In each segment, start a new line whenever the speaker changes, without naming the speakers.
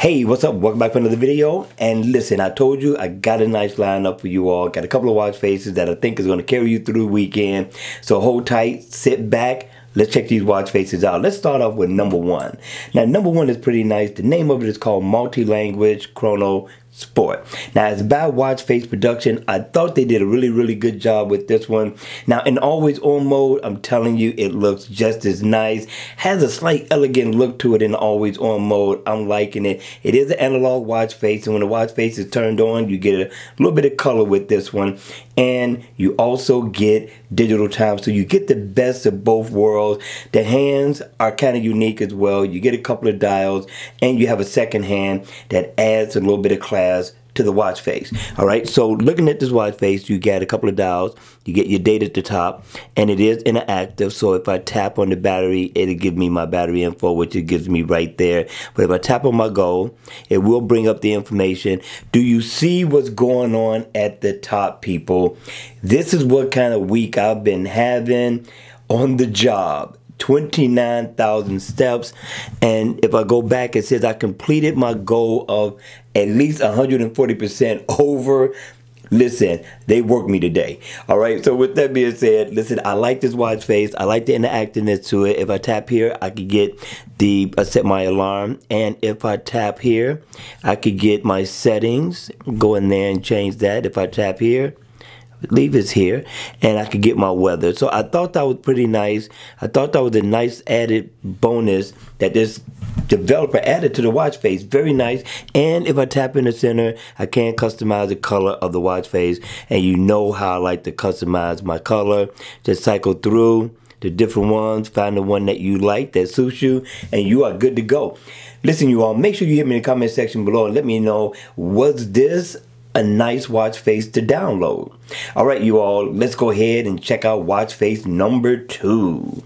Hey, what's up? Welcome back for another video. And listen, I told you I got a nice lineup for you all. Got a couple of watch faces that I think is going to carry you through the weekend. So hold tight, sit back. Let's check these watch faces out. Let's start off with number one. Now, number one is pretty nice. The name of it is called Multilanguage Chrono Sport. Now, it's by Watchface production. I thought they did a really good job with this one. Now, in always on mode, I'm telling you, it looks just as nice. Has a slight elegant look to it in always on mode. I'm liking it. It is an analog watch face, and when the watch face is turned on, you get a little bit of color with this one. And you also get digital time, so you get the best of both worlds. The hands are kind of unique as well. You get a couple of dials, and you have a second hand that adds a little bit of class to the watch face. All right, so looking at this watch face, you get a couple of dials, you get your date at the top, and it is interactive. So if I tap on the battery, it'll give me my battery info, which it gives me right there. But if I tap on my go, it will bring up the information. Do you see what's going on at the top, people? This is what kind of week I've been having on the job. 29,000 steps, and if I go back, it says I completed my goal of at least 140% over. Listen, they worked me today. All right, so with that being said, listen, I like this watch face. I like the interactiveness to it. If I tap here, I could get set my alarm, and if I tap here, I could get my settings, go in there and change that. If I tap here, leave this here, and I could get my weather. So I thought that was pretty nice. I thought that was a nice added bonus that this developer added to the watch face. Very nice. And if I tap in the center, I can customize the color of the watch face, and you know how I like to customize my color. Just cycle through the different ones, find the one that you like, that suits you, and you are good to go. Listen, you all, make sure you hit me in the comment section below and let me know, was this a nice watch face to download? All right, you all, let's go ahead and check out watch face number 2.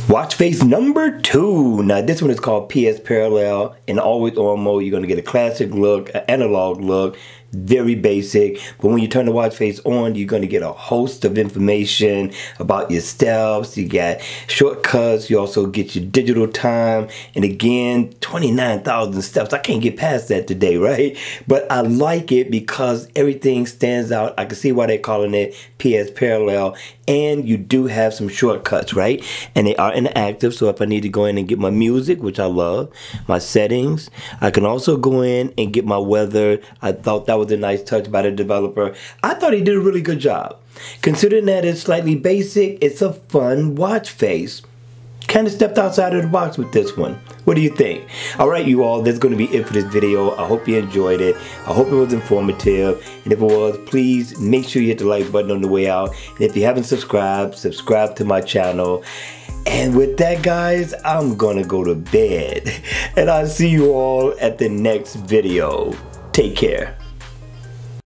Watch face number 2. Now, this one is called PS Parallel. In always on mode, you're going to get a classic look, an analog look, very basic. But when you turn the watch face on, you're going to get a host of information about your steps. You got shortcuts. You also get your digital time. And again, 29,000 steps. I can't get past that today, right? But I like it because everything stands out. I can see why they're calling it PS Parallel. And you do have some shortcuts, right? And they are interactive. So if I need to go in and get my music, which I love, my settings, I can also go in and get my weather. I thought that was a nice touch by the developer. I thought he did a really good job. Considering that it's slightly basic, it's a fun watch face. Kind of stepped outside of the box with this one. What do you think? All right, you all, that's going to be it for this video. I hope you enjoyed it. I hope it was informative. And if it was, please make sure you hit the like button on the way out. And if you haven't subscribed, subscribe to my channel. And with that, guys, I'm going to go to bed. And I'll see you all at the next video. Take care.